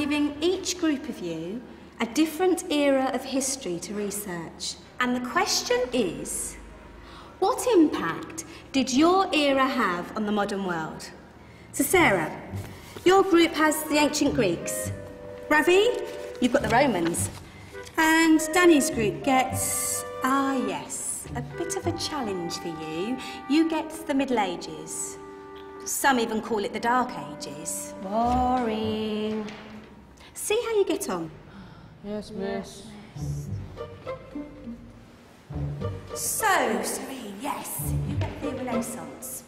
giving each group of you a different era of history to research. And the question is, what impact did your era have on the modern world? So Sarah, your group has the ancient Greeks. Ravi, you've got the Romans. And Danny's group gets, yes, a bit of a challenge for you. You get the Middle Ages. Some even call it the Dark Ages. Boring. See how you get on. Yes, miss. So, Serene, yes, you get the Renaissance.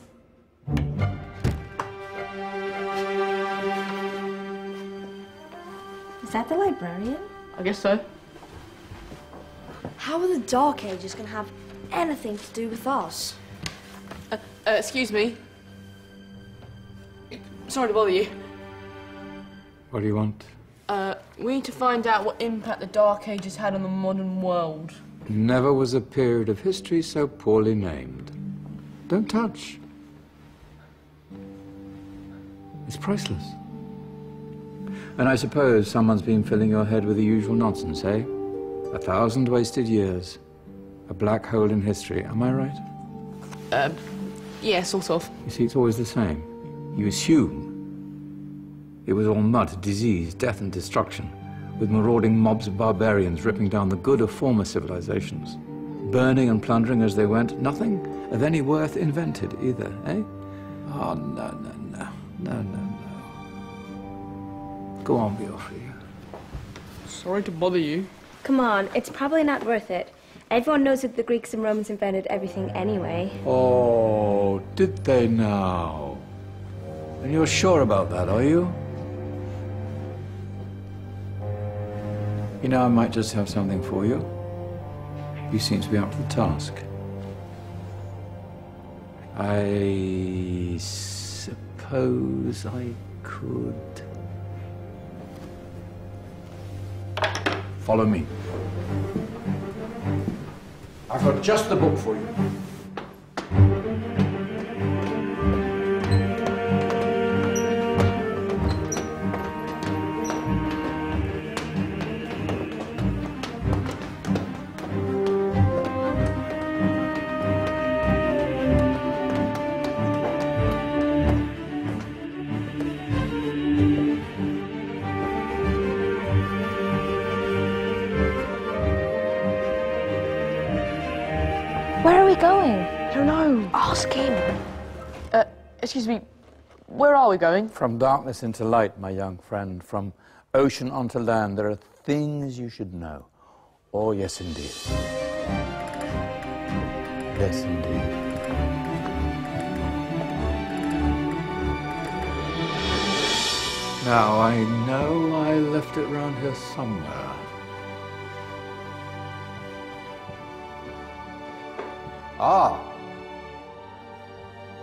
Is that the librarian? I guess so. How are the Dark Ages going to have anything to do with us? Excuse me. Sorry to bother you. What do you want? We need to find out what impact the Dark Ages had on the modern world. Never was a period of history so poorly named. Don't touch. It's priceless. And I suppose someone's been filling your head with the usual nonsense, eh? 1,000 wasted years. A black hole in history, am I right? Yeah, sort of. You see, it's always the same. You assume it was all mud, disease, death and destruction, with marauding mobs of barbarians ripping down the good of former civilizations. Burning and plundering as they went, nothing of any worth invented either, eh? Oh, no. Go on, be off with you. Sorry to bother you. Come on, it's probably not worth it. Everyone knows that the Greeks and Romans invented everything anyway. Oh, did they now? And you're sure about that, are you? You know, I might just have something for you. You seem to be up to the task. I suppose I could... Follow me. I've got just the book for you. Where are we going? I don't know. Ask him. Excuse me, where are we going? From darkness into light, my young friend. From ocean onto land, there are things you should know. Oh, yes, indeed. Yes, indeed. Now, I know I left it round here somewhere. Ah,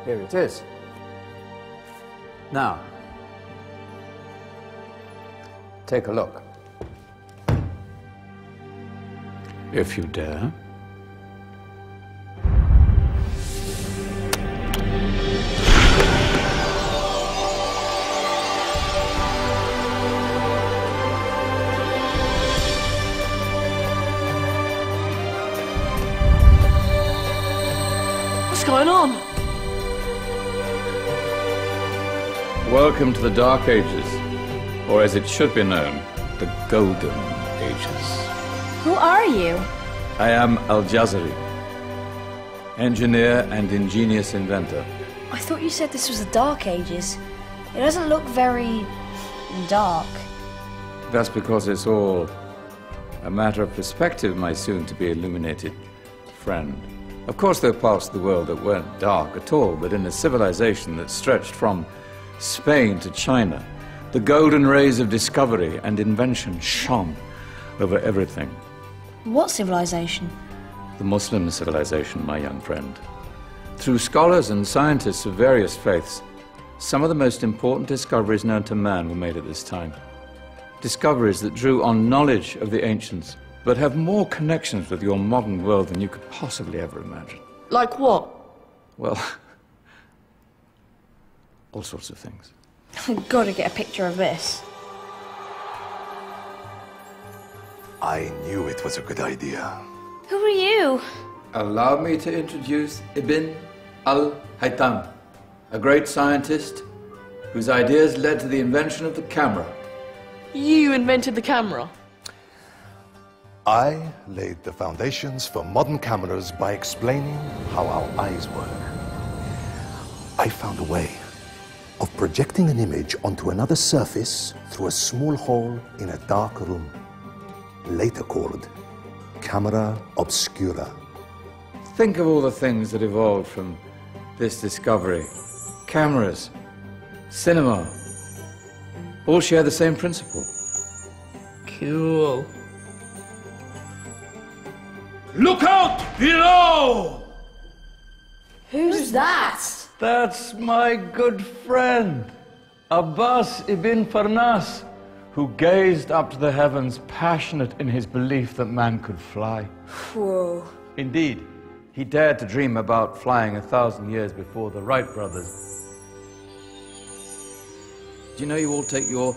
here it is. Now, take a look. If you dare. What's going on? Welcome to the Dark Ages, or as it should be known, the Golden Ages. Who are you? I am Al-Jazari, engineer and ingenious inventor. I thought you said this was the Dark Ages. It doesn't look very dark. That's because it's all a matter of perspective, my soon-to-be illuminated friend. Of course, there are parts of the world that weren't dark at all, but in a civilization that stretched from Spain to China, the golden rays of discovery and invention shone over everything. What civilization? The Muslim civilization, my young friend. Through scholars and scientists of various faiths, some of the most important discoveries known to man were made at this time. Discoveries that drew on knowledge of the ancients, but have more connections with your modern world than you could possibly ever imagine. Like what? Well, all sorts of things. I've got to get a picture of this. I knew it was a good idea. Who are you? Allow me to introduce Ibn al-Haytham, a great scientist whose ideas led to the invention of the camera. You invented the camera. I laid the foundations for modern cameras by explaining how our eyes work. I found a way of projecting an image onto another surface through a small hole in a dark room, later called camera obscura. Think of all the things that evolved from this discovery. Cameras, cinema, all share the same principle. Cool. Look out below! Who's that? That's my good friend, Abbas ibn Farnas, who gazed up to the heavens, passionate in his belief that man could fly. Whoa. Indeed, he dared to dream about flying 1,000 years before the Wright brothers. Do you know you all take your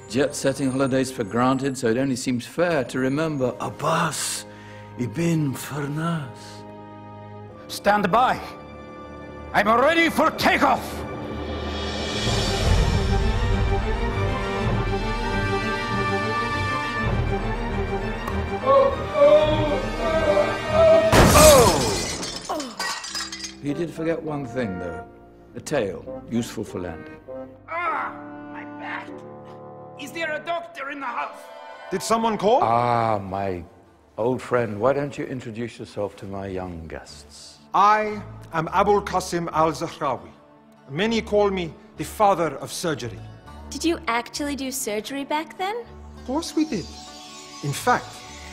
jet-setting holidays for granted, so it only seems fair to remember Abbas ibn Farnas? Stand by. I'm ready for takeoff. You did forget one thing, though. A tail, useful for landing. Ah, my back. Is there a doctor in the house? Did someone call? Ah, my old friend, why don't you introduce yourself to my young guests? I am Abul Qasim Al-Zahrawi. Many call me the father of surgery. Did you actually do surgery back then? Of course we did. In fact,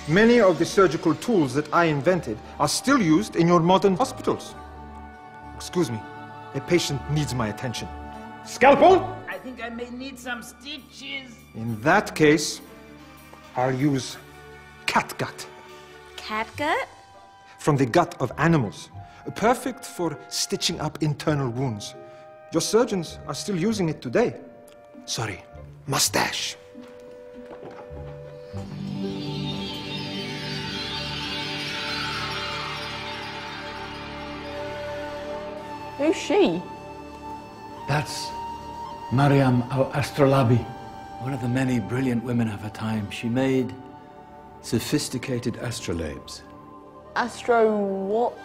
many of the surgical tools that I invented are still used in your modern hospitals. Excuse me, a patient needs my attention. Scalpel? I think I may need some stitches. In that case, I'll use catgut. Catgut? From the gut of animals. Perfect for stitching up internal wounds. Your surgeons are still using it today. Sorry, mustache. Who's she? That's Maryam al-Astrolabi, one of the many brilliant women of her time. She made sophisticated astrolabes. Astro what?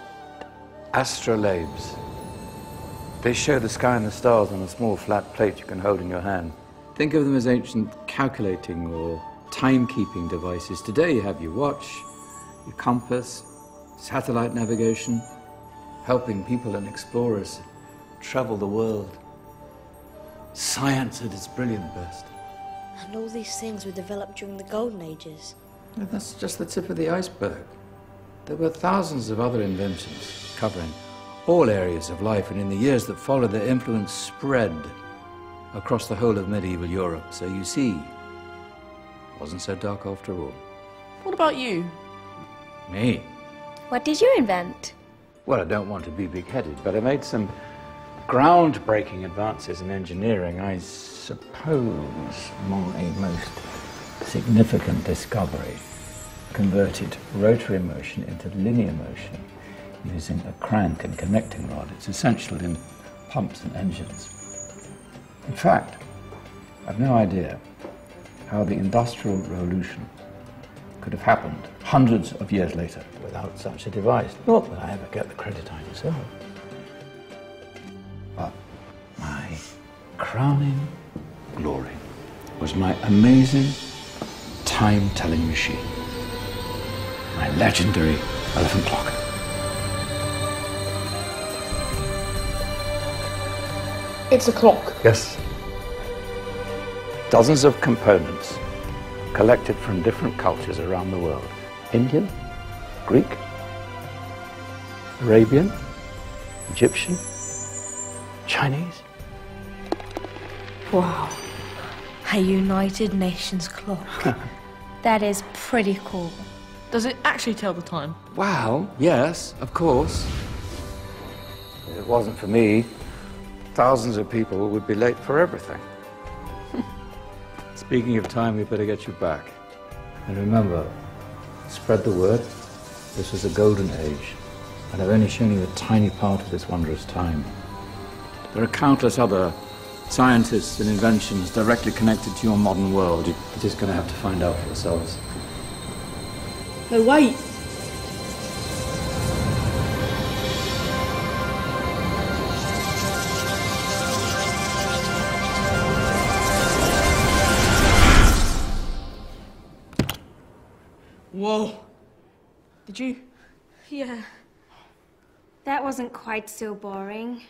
Astrolabes. They show the sky and the stars on a small flat plate you can hold in your hand. Think of them as ancient calculating or timekeeping devices. Today you have your watch, your compass, satellite navigation, helping people and explorers travel the world. Science at its brilliant best. And all these things were developed during the Golden Ages. And that's just the tip of the iceberg. There were thousands of other inventions covering all areas of life, and in the years that followed, their influence spread across the whole of medieval Europe. So you see, it wasn't so dark after all. What about you? Me? What did you invent? Well, I don't want to be big-headed, but I made some groundbreaking advances in engineering. I suppose my most significant discovery converted rotary motion into linear motion using a crank and connecting rod. It's essential in pumps and engines. In fact, I've no idea how the Industrial Revolution could have happened hundreds of years later without such a device. Not that I ever get the credit I deserve. But my crowning glory was my amazing time-telling machine, my legendary elephant clock. It's a clock. Yes. Dozens of components collected from different cultures around the world. Indian, Greek, Arabian, Egyptian, Chinese. Wow. A United Nations clock. That is pretty cool. Does it actually tell the time? Well, yes, of course. If it wasn't for me, thousands of people would be late for everything. Speaking of time, we better get you back. And remember, Spread the word. This was a golden age, and I've only shown you a tiny part of this wondrous time. There are countless other scientists and inventions directly connected to your modern world. You're just going to have to find out for yourselves. No, wait! Whoa. Did you? Yeah. That wasn't quite so boring.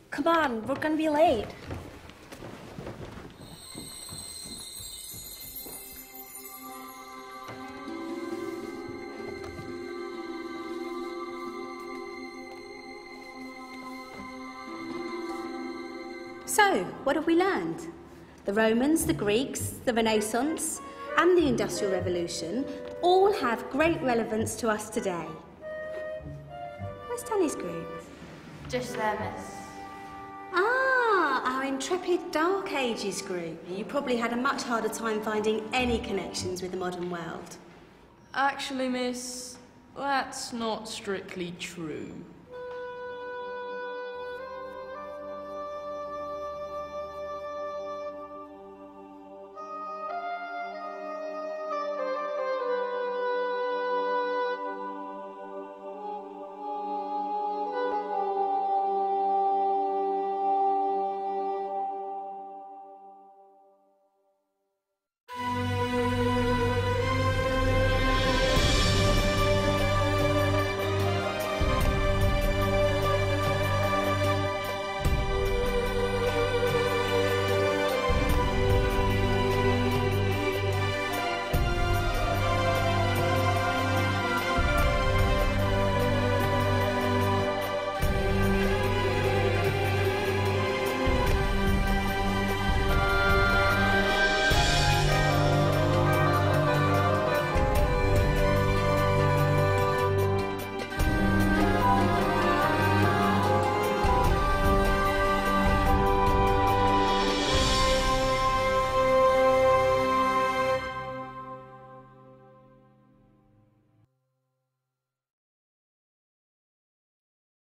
Come on, we're gonna be late. So, what have we learned? The Romans, the Greeks, the Renaissance, and the Industrial Revolution all have great relevance to us today. Where's Danny's group? Just there, miss. Ah, our intrepid Dark Ages group. You probably had a much harder time finding any connections with the modern world. Actually, miss, that's not strictly true.